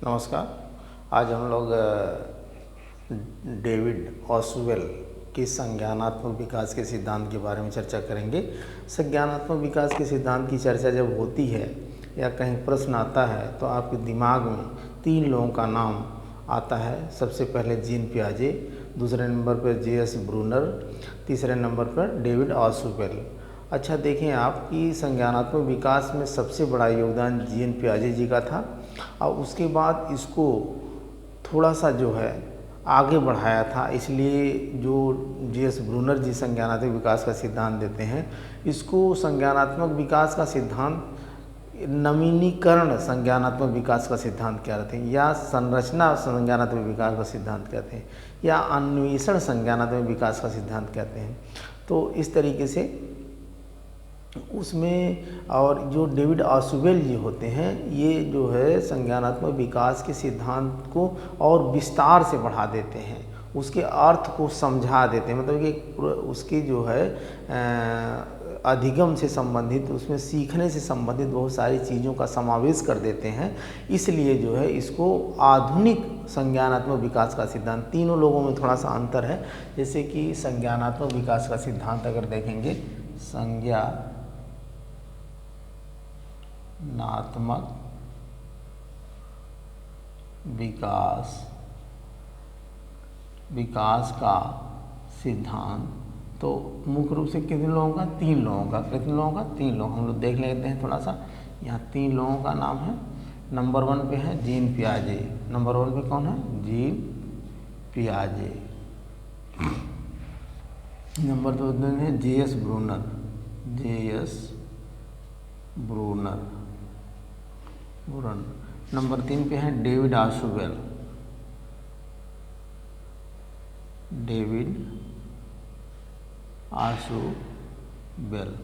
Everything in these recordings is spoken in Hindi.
नमस्कार। आज हम लोग डेविड ऑसवेल के संज्ञानात्मक विकास के सिद्धांत के बारे में चर्चा करेंगे। संज्ञानात्मक विकास के सिद्धांत की चर्चा जब होती है या कहीं प्रश्न आता है तो आपके दिमाग में तीन लोगों का नाम आता है। सबसे पहले जीन पियाजे, दूसरे नंबर पर जे.एस. ब्रूनर, तीसरे नंबर पर डेविड ऑसवेल। अच्छा देखें आप कि संज्ञानात्मक विकास में सबसे बड़ा योगदान जीन पियाजे जी का था और उसके बाद इसको थोड़ा सा जो है आगे बढ़ाया था। इसलिए जो जे.एस. ब्रूनर जी संज्ञानात्मक विकास का सिद्धांत देते हैं, इसको संज्ञानात्मक विकास का सिद्धांत नवीनीकरण संज्ञानात्मक विकास का सिद्धांत कहते हैं, या संरचना संज्ञानात्मक विकास का सिद्धांत कहते हैं, या अन्वेषण संज्ञानात्मक विकास का सिद्धांत कहते हैं। तो इस तरीके से उसमें और जो डेविड ऑसवेल जी होते हैं, ये जो है संज्ञानात्मक विकास के सिद्धांत को और विस्तार से बढ़ा देते हैं, उसके अर्थ को समझा देते हैं। मतलब कि उसकी जो है अधिगम से संबंधित, उसमें सीखने से संबंधित बहुत सारी चीज़ों का समावेश कर देते हैं। इसलिए जो है इसको आधुनिक संज्ञानात्मक विकास का सिद्धांत, तीनों लोगों में थोड़ा सा अंतर है। जैसे कि संज्ञानात्मक विकास का सिद्धांत अगर देखेंगे, संज्ञानात्मक विकास का सिद्धांत तो मुख्य रूप से कितने लोगों का? तीन लोगों का। कितने लोगों का? तीन लोग। हम लोग देख लेते हैं थोड़ा सा। यहाँ तीन लोगों का नाम है। नंबर 1 पे है जीन पियाजे। नंबर 1 पे कौन है? जीन पियाजे। नंबर 2 है J S. Bruner. J S. Bruner. Number 3 पे है डेविड ऑसवेल। डेविड ऑसवेल।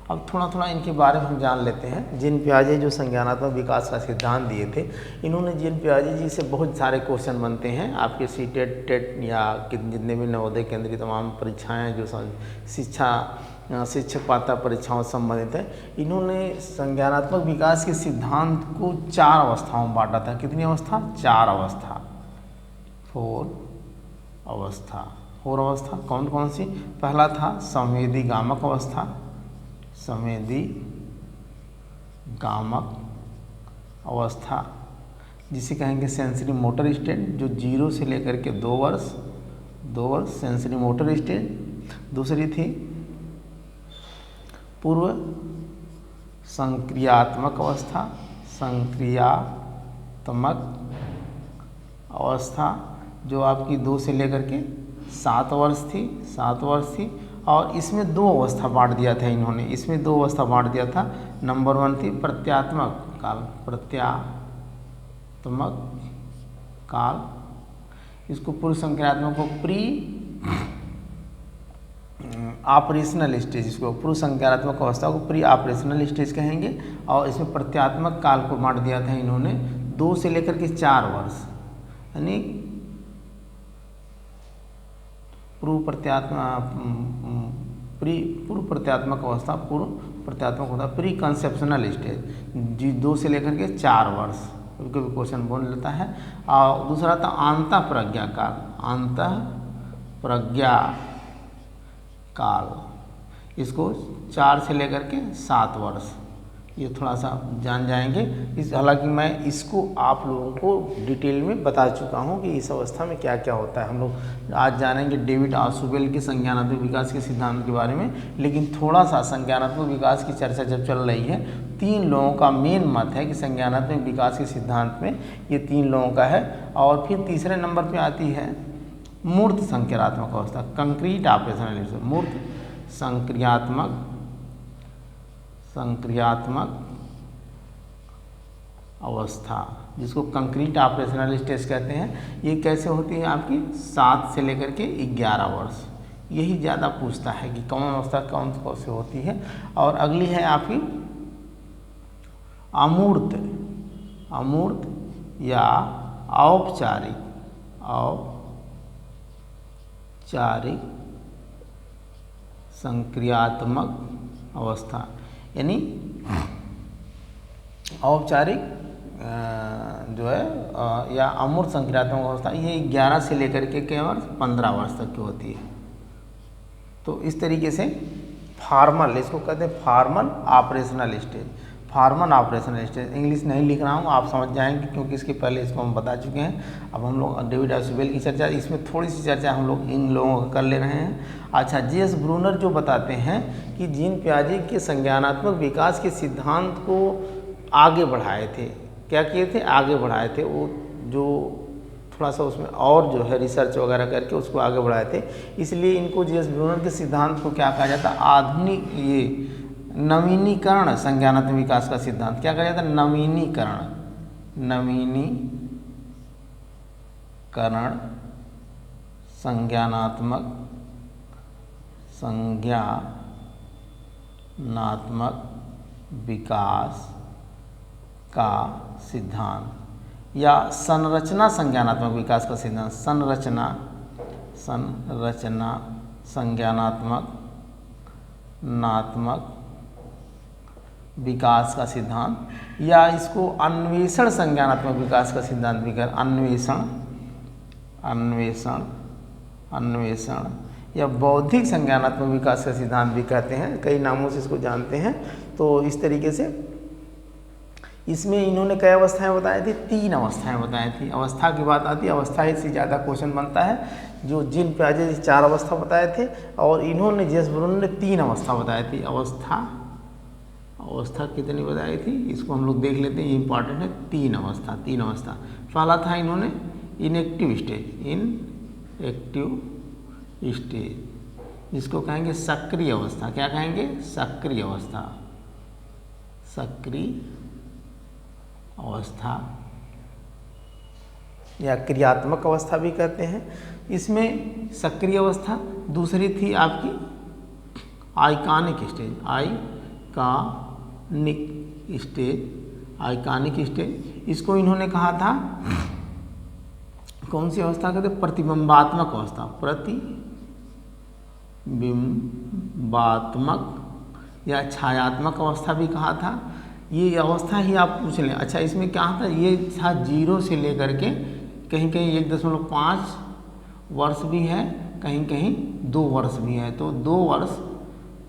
अब थोड़ा थोड़ा इनके बारे में हम जान लेते हैं। जीन पियाजे जो संज्ञानात्मक विकास का सिद्धांत दिए थे, इन्होंने जीन पियाजे जी से बहुत सारे क्वेश्चन बनते हैं आपके सीटेट, टेट या जितने भी नवोदय केंद्रीय तमाम परीक्षाएं जो शिक्षक पात्रता परीक्षाओं से संबंधित है। इन्होंने संज्ञानात्मक विकास के सिद्धांत को 4 अवस्थाओं में बांटा था। कितनी अवस्था? 4 अवस्था। 4 अवस्था कौन कौन सी? पहला था संवेदी गामक अवस्था। संवेदी गामक अवस्था जिसे कहेंगे सेंसरी मोटर स्टेज, जो 0 से लेकर के 2 वर्ष सेंसरी मोटर स्टेज। दूसरी थी पूर्व संक्रियात्मक अवस्था। संक्रियात्मक अवस्था जो आपकी 2 से लेकर के 7 वर्ष थी। और इसमें 2 अवस्था बांट दिया था इन्होंने। इसमें 2 अवस्था बांट दिया था। नंबर 1 थी प्रत्यात्मक काल। इसको पूर्व संक्रियात्मक को प्री ऑपरेशनल स्टेज, इसको पूर्व संज्ञानात्मक अवस्था को प्री ऑपरेशनल स्टेज कहेंगे। और इसमें प्रत्यात्मक काल को बांट दिया था इन्होंने 2 से लेकर के 4 वर्ष, यानी पूर्व प्रत्यात्मक अवस्था प्री कंसेप्शनल स्टेज, 2 से लेकर के 4 वर्ष। कभी क्वेश्चन बोल लेता है। और दूसरा था अंतःप्रज्ञा काल, इसको 4 से लेकर के 7 वर्ष। ये थोड़ा सा जान जाएंगे। हालांकि मैं इसको आप लोगों को डिटेल में बता चुका हूँ कि इस अवस्था में क्या क्या होता है। हम लोग आज जानेंगे डेविड ऑसवेल के संज्ञानात्मक विकास के सिद्धांत के बारे में। लेकिन थोड़ा सा संज्ञानात्मक विकास की चर्चा जब चल रही है, 3 लोगों का मेन मत है कि संज्ञानात्मक विकास के सिद्धांत में ये 3 लोगों का है। और फिर तीसरे नंबर पर आती है मूर्त संक्रियात्मक अवस्था, कंक्रीट ऑपरेशनल। मूर्त संक्रियात्मक अवस्था, जिसको कंक्रीट ऑपरेशनल स्टेज कहते हैं। ये कैसे होती है आपकी? 7 से लेकर के 11 वर्ष। यही ज़्यादा पूछता है कि कौन अवस्था कौन से होती है। और अगली है आपकी अमूर्त या औपचारिक संक्रियात्मक अवस्था, यानी औपचारिक जो है या अमूर्त संक्रियात्मक अवस्था, ये 11 से लेकर के केवल 15 वर्ष तक की होती है। तो इस तरीके से फॉर्मल, इसको कहते हैं formal operational stage. Formal operational stage English नहीं लिख रहा हूँ, आप समझ जाएंगे क्योंकि इसके पहले इसको हम बता चुके हैं। अब हम लोग डेविड ऑसुबेल की चर्चा, इसमें थोड़ी सी चर्चा हम लोग इन लोगों का कर ले रहे हैं। अच्छा, जी.एस. ब्रूनर जो बताते हैं कि जीन पियाजे के संज्ञानात्मक विकास के सिद्धांत को आगे बढ़ाए थे। क्या किए थे? आगे बढ़ाए थे। वो जो थोड़ा सा उसमें और जो है रिसर्च वगैरह करके उसको आगे बढ़ाए थे, इसलिए इनको जी.एस. ब्रूनर के सिद्धांत को क्या कहा जाता है? आधुनिक ये नवीनीकरण संज्ञानात्मक विकास का सिद्धांत क्या कहा जाता है? नवीनीकरण, नवीनीकरण संज्ञानात्मक विकास का सिद्धांत या संरचना संज्ञानात्मक विकास का सिद्धांत, संरचना संज्ञानात्मक विकास का सिद्धांत, या इसको अन्वेषण संज्ञानात्मक विकास का सिद्धांत भी कर, अन्वेषण या बौद्धिक संज्ञानात्मक विकास का सिद्धांत भी कहते हैं, कई नामों से इसको जानते हैं। तो इस तरीके से इसमें इन्होंने कई अवस्थाएं बताई थी? 3 अवस्थाएं बताई थी। अवस्था की बात आती है, अवस्था से ज़्यादा क्वेश्चन बनता है। जो जीन पियाजे 4 अवस्था बताए थे और इन्होंने जी.एस. ब्रूनर ने 3 अवस्था बताई थी। अवस्था कितनी बताई थी इसको हम लोग देख लेते हैं, ये इंपॉर्टेंट है। 3 अवस्था। पहला था इन्होंने इनएक्टिव स्टेज, जिसको कहेंगे सक्रिय अवस्था। क्या कहेंगे? सक्रिय अवस्था या क्रियात्मक अवस्था भी कहते हैं। इसमें सक्रिय अवस्था। दूसरी थी आपकी आइकॉनिक स्टेज, इसको इन्होंने कहा था कौन सी अवस्था कहते? प्रतिबिंबात्मक अवस्था, प्रतिबिंबात्मक या छायात्मक अवस्था भी कहा था। ये अवस्था ही आप पूछ लें। अच्छा, इसमें क्या था? ये था 0 से लेकर के कहीं 1.5 वर्ष भी है, कहीं 2 वर्ष भी है। तो 2 वर्ष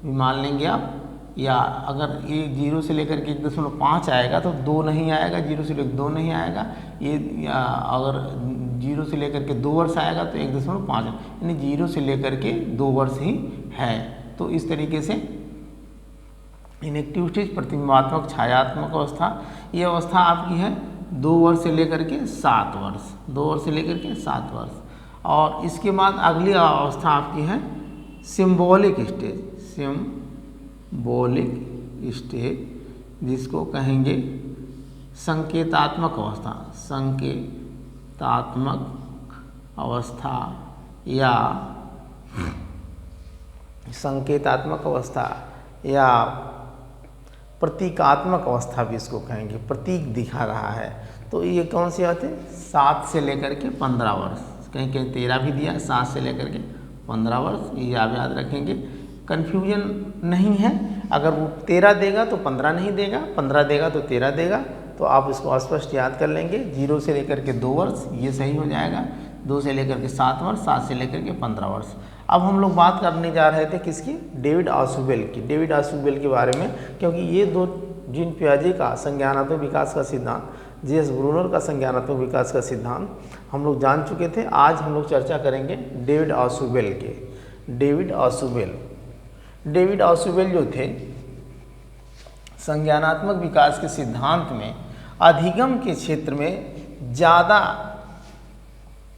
भी मान लेंगे आप, या अगर ये 0 से लेकर के 1.5 आएगा तो 2 नहीं आएगा, 0 से लेकर 2 नहीं आएगा। ये या अगर 0 से लेकर के 2 वर्ष आएगा तो 1.5, यानी 0 से लेकर के 2 वर्ष ही है। तो इस तरीके से इनएक्टिव स्टेज, प्रतिबिंबात्मक, छायात्मक अवस्था, ये अवस्था आपकी है 2 वर्ष से लेकर के 7 वर्ष, 2 वर्ष से लेकर के 7 वर्ष। और इसके बाद अगली अवस्था आपकी है सिंबॉलिक स्टेज, जिसको कहेंगे संकेतात्मक अवस्था या प्रतीकात्मक अवस्था भी इसको कहेंगे, प्रतीक दिखा रहा है। तो ये कौन सी आते? 7 से लेकर के 15 वर्ष, कहीं 13 भी दिया, 7 से लेकर के 15 वर्ष, ये आप याद रखेंगे। कन्फ्यूजन नहीं है, अगर वो 13 देगा तो 15 नहीं देगा, 15 देगा तो 13 देगा, तो आप इसको स्पष्ट याद कर लेंगे। 0 से लेकर के 2 वर्ष, ये सही हो जाएगा। 2 से लेकर के 7 वर्ष, 7 से लेकर के 15 वर्ष। अब हम लोग बात करने जा रहे थे किसकी? डेविड ऑसुबेल की, डेविड ऑसुबेल के बारे में, क्योंकि ये 2 जीन पियाजे का संज्ञानात्मक विकास का सिद्धांत, जी.एस. ब्रूनर का संज्ञानात्मक विकास का सिद्धांत हम लोग जान चुके थे। आज हम लोग चर्चा करेंगे डेविड ऑसुबेल के। डेविड ऑसुबेल जो थे, संज्ञानात्मक विकास के सिद्धांत में अधिगम के क्षेत्र में ज़्यादा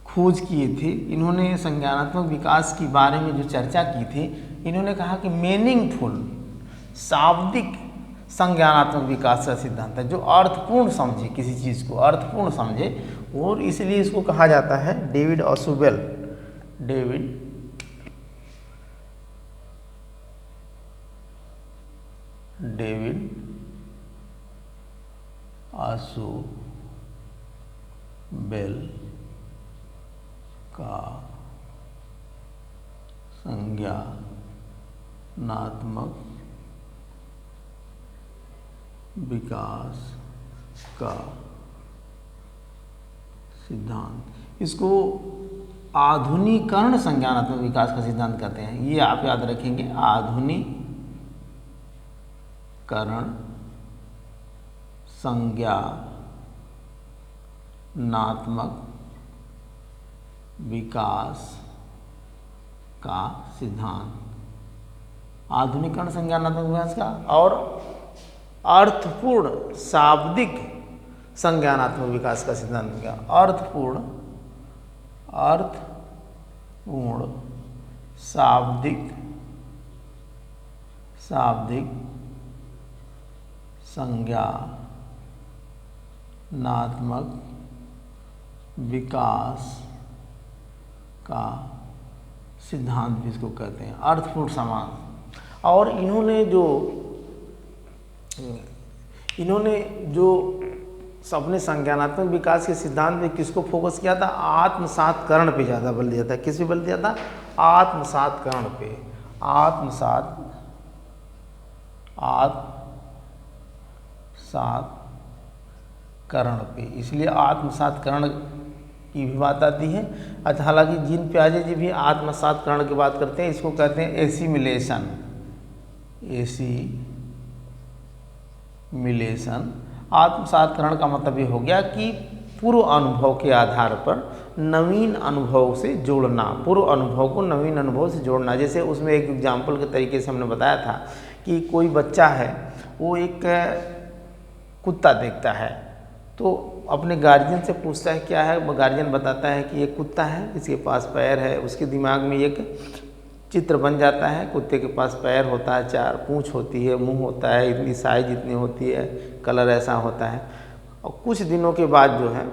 खोज किए थे। इन्होंने संज्ञानात्मक विकास के बारे में जो चर्चा की थी, इन्होंने कहा कि मीनिंगफुल, शाब्दिक संज्ञानात्मक विकास का सिद्धांत है, जो अर्थपूर्ण समझे, किसी चीज़ को अर्थपूर्ण समझे, और इसलिए इसको कहा जाता है डेविड ऑसुबेल। डेविड ऑसुबेल का संज्ञानात्मक विकास का सिद्धांत, इसको आधुनिकरण संज्ञानात्मक विकास का सिद्धांत कहते हैं। ये आप याद रखेंगे, आधुनिकरण संज्ञानात्मक विकास का सिद्धांत, आधुनिकरण संज्ञानात्मक विकास का, और अर्थपूर्ण शाब्दिक संज्ञानात्मक विकास का सिद्धांत क्या? अर्थपूर्ण शाब्दिक संज्ञानात्मक विकास का सिद्धांत भी इसको कहते हैं, अर्थपूर्ण समास। और इन्होंने जो अपने संज्ञानात्मक विकास के सिद्धांत में किसको फोकस किया था? आत्मसात्करण पे ज़्यादा बल दिया था। किस पे बल दिया था? आत्मसात्करण पे, आत्मसात्करण पे, इसलिए आत्मसात्करण की भी बात आती है। अच्छा, हालांकि जीन पियाजे जी भी आत्मसात्करण की बात करते हैं, इसको कहते हैं एसिमिलेशन। आत्मसात्करण का मतलब ये हो गया कि पूर्व अनुभव के आधार पर नवीन अनुभव से जोड़ना, पूर्व अनुभव को नवीन अनुभव से जोड़ना। जैसे उसमें एक एग्जाम्पल के तरीके से हमने बताया था कि कोई बच्चा है, वो एक कुत्ता देखता है, तो अपने गार्जियन से पूछता है क्या है, गार्जियन बताता है कि ये कुत्ता है, इसके पास पैर है। उसके दिमाग में एक चित्र बन जाता है, कुत्ते के पास पैर होता है, 4 पूँछ होती है, मुंह होता है, इतनी साइज इतनी होती है, कलर ऐसा होता है। और कुछ दिनों के बाद जो है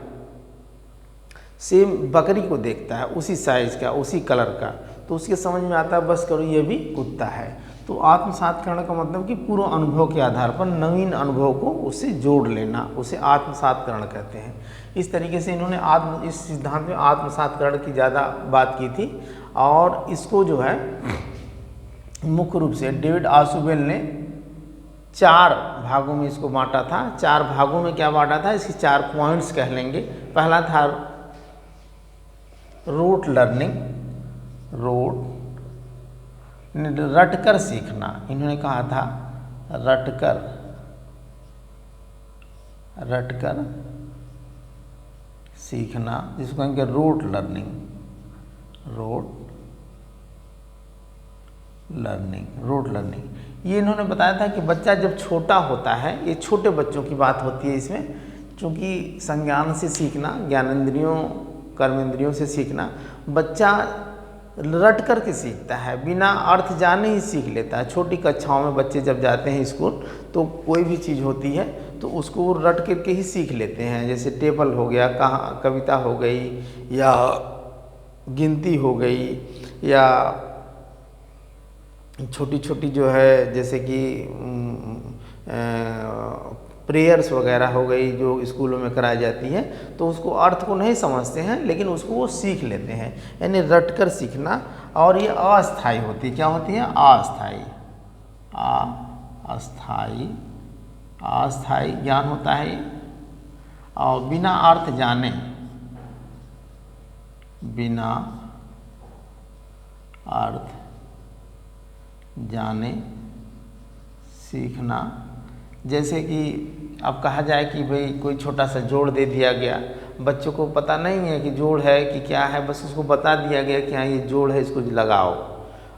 सेम बकरी को देखता है, उसी साइज का, उसी कलर का, तो उसके समझ में आता है बस करो ये भी कुत्ता है। तो आत्मसात्करण का मतलब कि पूर्व अनुभव के आधार पर नवीन अनुभव को उससे जोड़ लेना, उसे आत्मसात्करण कहते हैं। इस तरीके से इन्होंने इस सिद्धांत में आत्मसात्करण की ज़्यादा बात की थी। और इसको जो है मुख्य रूप से डेविड आशुबेल ने 4 भागों में इसको बांटा था। 4 भागों में क्या बांटा था, इसकी 4 पॉइंट्स कह लेंगे। पहला था रोट लर्निंग, रटकर सीखना। इन्होंने कहा था रटकर सीखना, जिसको कहेंगे रोट लर्निंग। ये इन्होंने बताया था कि बच्चा जब छोटा होता है, ये छोटे बच्चों की बात होती है इसमें, क्योंकि संज्ञान से सीखना, ज्ञानेंद्रियों कर्मेंद्रियों से सीखना, बच्चा रट करके सीखता है, बिना अर्थ जाने ही सीख लेता है। छोटी कक्षाओं में बच्चे जब जाते हैं स्कूल, तो कोई भी चीज़ होती है तो उसको रट करके ही सीख लेते हैं। जैसे टेबल हो गया, कहाँ कविता हो गई, या गिनती हो गई, या छोटी छोटी जो है जैसे कि प्रेयर्स वगैरह हो गई जो स्कूलों में कराई जाती है, तो उसको अर्थ को नहीं समझते हैं, लेकिन उसको वो सीख लेते हैं, यानी रटकर सीखना। और ये अस्थाई होती है। क्या होती है? अस्थाई ज्ञान होता है। और बिना अर्थ जाने सीखना। जैसे कि अब कहा जाए कि भाई कोई छोटा सा जोड़ दे दिया गया, बच्चों को पता नहीं है कि जोड़ है कि क्या है, बस उसको बता दिया गया कि हाँ ये जोड़ है, इसको लगाओ।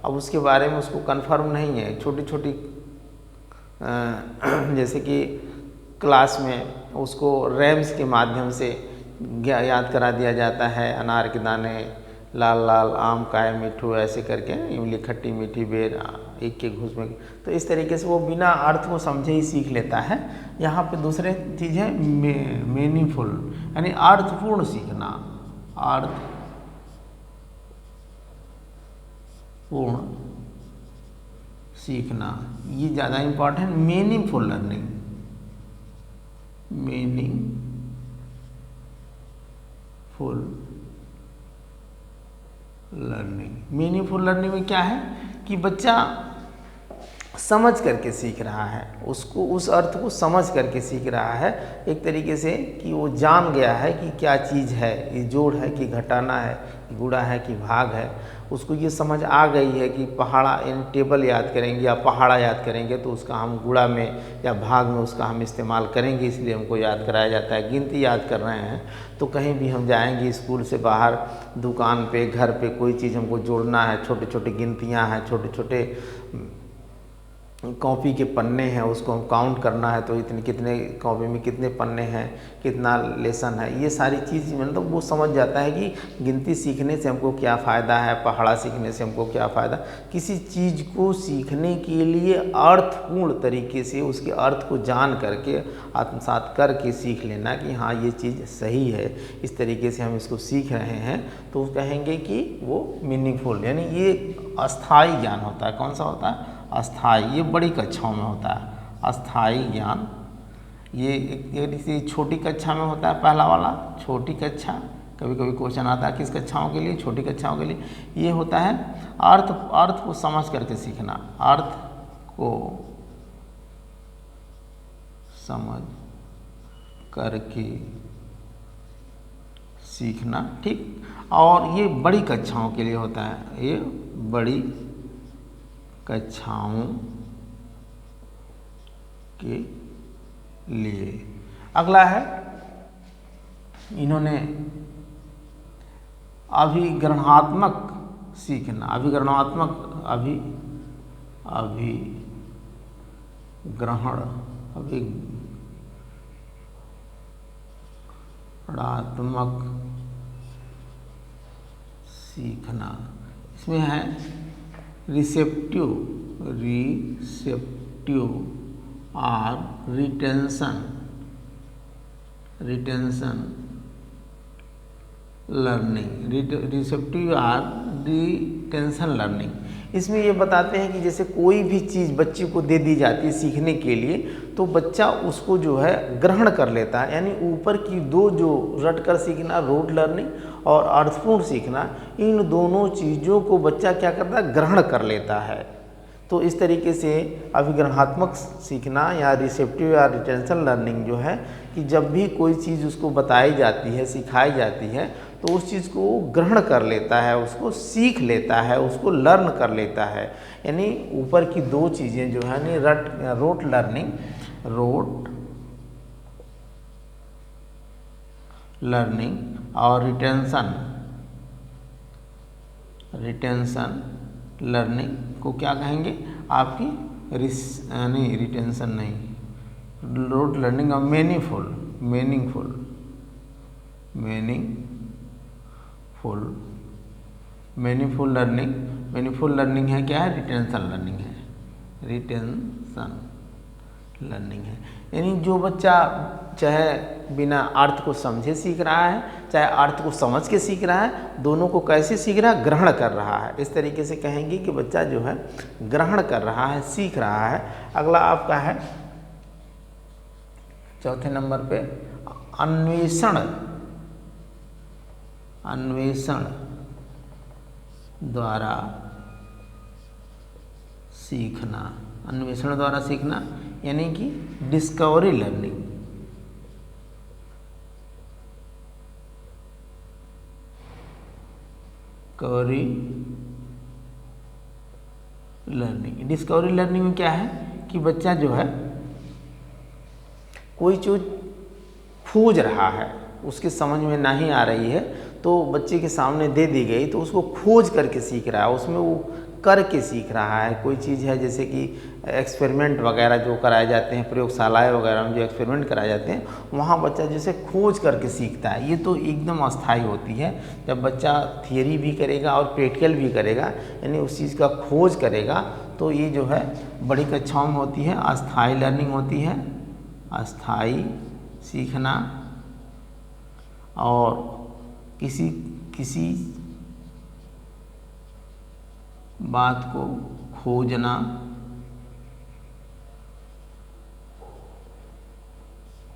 अब उसके बारे में उसको कंफर्म नहीं है। छोटी छोटी जैसे कि क्लास में उसको रैम्स के माध्यम से याद करा दिया जाता है, अनार के दाने लाल लाल, आम का है मिठू, ऐसे करके इमली खट्टी मीठी बेर एक के घूस में। तो इस तरीके से वो बिना अर्थ को समझे ही सीख लेता है। यहाँ पे दूसरे चीज़ है मीनिंगफुल, यानी अर्थपूर्ण सीखना। अर्थपूर्ण सीखना ये ज़्यादा important. Meaningful learning, meaningful learning में क्या है कि बच्चा समझ करके सीख रहा है, उसको उस अर्थ को समझ करके सीख रहा है, एक तरीके से कि वो जान गया है कि क्या चीज़ है, ये जोड़ है कि घटाना है, गुणा है कि भाग है। उसको ये समझ आ गई है कि पहाड़ा यानी टेबल याद करेंगे या पहाड़ा याद करेंगे तो उसका हम गुणा में या भाग में उसका हम इस्तेमाल करेंगे, इसलिए हमको याद कराया जाता है। गिनती याद कर रहे हैं तो कहीं भी हम जाएंगे स्कूल से बाहर, दुकान पे, घर पे, कोई चीज़ हमको जोड़ना है, छोटे छोटे गिनतियाँ हैं, छोटे छोटे कॉपी के पन्ने हैं, उसको हम काउंट करना है तो इतने कितने कॉपी में कितने पन्ने हैं, कितना लेसन है, ये सारी चीज़ मतलब वो समझ जाता है कि गिनती सीखने से हमको क्या फ़ायदा है, पहाड़ा सीखने से हमको क्या फ़ायदा। किसी चीज़ को सीखने के लिए अर्थपूर्ण तरीके से उसके अर्थ को जान करके आत्मसात करके सीख लेना कि हाँ ये चीज़ सही है, इस तरीके से हम इसको सीख रहे हैं, तो कहेंगे कि वो मीनिंगफुल, यानी ये अस्थाई ज्ञान होता है। कौन सा होता है? अस्थाई। ये बड़ी कक्षाओं में होता है अस्थाई ज्ञान। ये किसी छोटी कक्षा में होता है, पहला वाला छोटी कक्षा, कभी कभी क्वेश्चन आता है किस कक्षाओं के लिए, छोटी कक्षाओं के लिए। ये होता है अर्थ को समझ करके सीखना, अर्थ को समझ करके सीखना, ठीक। और ये बड़ी कक्षाओं के लिए होता है, ये बड़ी कक्षाओं के लिए। अगला है, इन्होंने अभिग्रहणात्मक सीखना, अभिग्रहणात्मक अभिग्रहणात्मक सीखना। इसमें है रिसेप्टिव और रिटेंशन लर्निंग, रिसेप्टिव और रिटेंशन लर्निंग। इसमें ये बताते हैं कि जैसे कोई भी चीज़ बच्चे को दे दी जाती है सीखने के लिए, तो बच्चा उसको जो है ग्रहण कर लेता है, यानी ऊपर की दो जो रट कर सीखना, रोट लर्निंग और अर्थपूर्ण सीखना, इन दोनों चीज़ों को बच्चा क्या करता है? ग्रहण कर लेता है। तो इस तरीके से अभिग्रहणात्मक सीखना या रिसेप्टिव या रिटेंशन लर्निंग जो है कि जब भी कोई चीज़ उसको बताई जाती है, सिखाई जाती है, तो उस चीज़ को ग्रहण कर लेता है, उसको सीख लेता है, उसको लर्न कर लेता है। यानी ऊपर की दो चीज़ें जो है यानी रोट लर्निंग और रिटेंशन लर्निंग को क्या कहेंगे? आपकी रिटेंशन नहीं, रोट लर्निंग और मीनिंगफुल लर्निंग है क्या है? रिटेंशन लर्निंग है। यानी जो बच्चा चाहे बिना अर्थ को समझे सीख रहा है, चाहे अर्थ को समझ के सीख रहा है, दोनों को कैसे सीख रहा है? ग्रहण कर रहा है। इस तरीके से कहेंगे कि बच्चा जो है ग्रहण कर रहा है, सीख रहा है। अगला आपका है चौथे नंबर पे अन्वेषण द्वारा सीखना, यानी कि डिस्कवरी लर्निंग। डिस्कवरी लर्निंग में क्या है कि बच्चा जो है कोई चीज़ खोज रहा है, उसके समझ में नहीं आ रही है, तो बच्चे के सामने दे दी गई तो उसको खोज करके सीख रहा है, उसमें वो करके सीख रहा है। कोई चीज़ है जैसे कि एक्सपेरिमेंट वगैरह जो कराए जाते हैं, प्रयोगशालाएं वगैरह में जो एक्सपेरिमेंट कराए जाते हैं, वहाँ बच्चा जैसे खोज करके सीखता है। ये तो एकदम अस्थाई होती है, जब बच्चा थियरी भी करेगा और प्रैक्टिकल भी करेगा, यानी उस चीज़ का खोज करेगा, तो ये जो है बड़ी कक्षाओं में होती है, अस्थाई लर्निंग होती है, अस्थाई सीखना। और किसी बात को खोजना,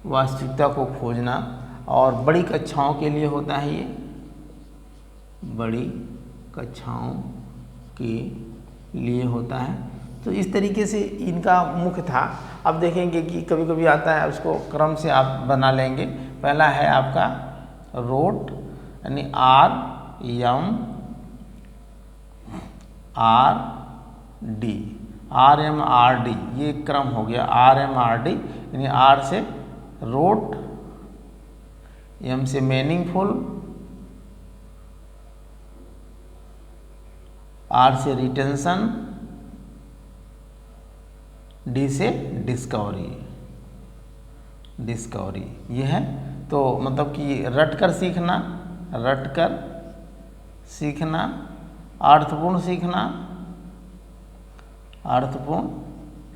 वास्तविकता को खोजना। और बड़ी कक्षाओं के लिए होता है, ये बड़ी कक्षाओं के लिए होता है। तो इस तरीके से इनका मुख्य था। अब देखेंगे कि कभी कभी आता है, उसको क्रम से आप बना लेंगे। पहला है आपका रोट, यानी RMRD, ये क्रम हो गया RMRD, यानी R से रोट, M से मीनिंगफुल, R से रिटेंशन, D से डिस्कवरी। ये है। तो मतलब कि रट कर सीखना, अर्थपूर्ण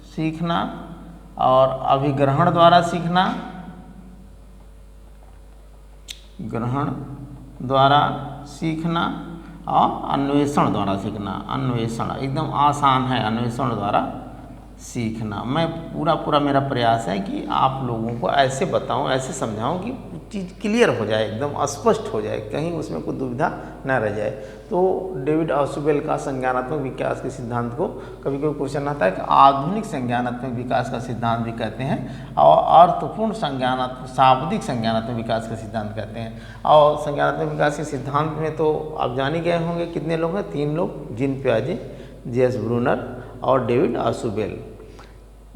सीखना और अभिग्रहण द्वारा सीखना, और अन्वेषण द्वारा सीखना। अन्वेषण एकदम आसान है, अन्वेषण द्वारा सीखना। मैं पूरा मेरा प्रयास है कि आप लोगों को ऐसे बताऊं, ऐसे समझाऊं कि चीज़ क्लियर हो जाए, एकदम स्पष्ट हो जाए, कहीं उसमें कोई दुविधा न रह जाए। तो डेविड ऑसुबेल का संज्ञानात्मक विकास के सिद्धांत को कभी कभी क्वेश्चन आता है कि आधुनिक संज्ञानात्मक विकास का सिद्धांत भी कहते हैं, और अर्थपूर्ण शाब्दिक संज्ञानात्मक विकास का सिद्धांत कहते हैं। और संज्ञानात्मक विकास के सिद्धांत में तो आप जान ही गए होंगे कितने लोग हैं, 3 लोग, जीन पियाजे, जे.एस. ब्रूनर और डेविड ऑसुबेल।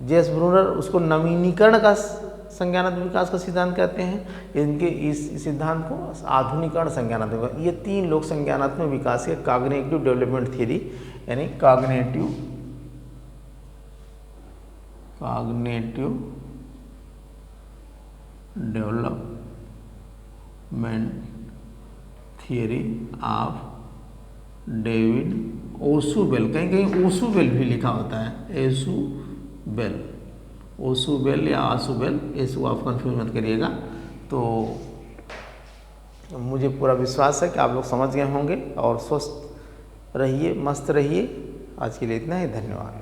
जे.एस. ब्रूनर उसको नवीनीकरण का संज्ञानात्मक विकास का सिद्धांत कहते हैं। इनके इस सिद्धांत को आधुनिकरण संज्ञानात्मक विकास, ये 3 लोग संज्ञानात्मक विकास के कॉग्निटिव डेवलपमेंट थ्योरी, यानी cognitive development theory of David Ausubel, कहीं ओसुबेल भी लिखा होता है, ओसुबेल या आसुबेल, इसको आप कंफ्यूज मत करिएगा। तो मुझे पूरा विश्वास है कि आप लोग समझ गए होंगे, और स्वस्थ रहिए, मस्त रहिए। आज के लिए इतना ही, धन्यवाद।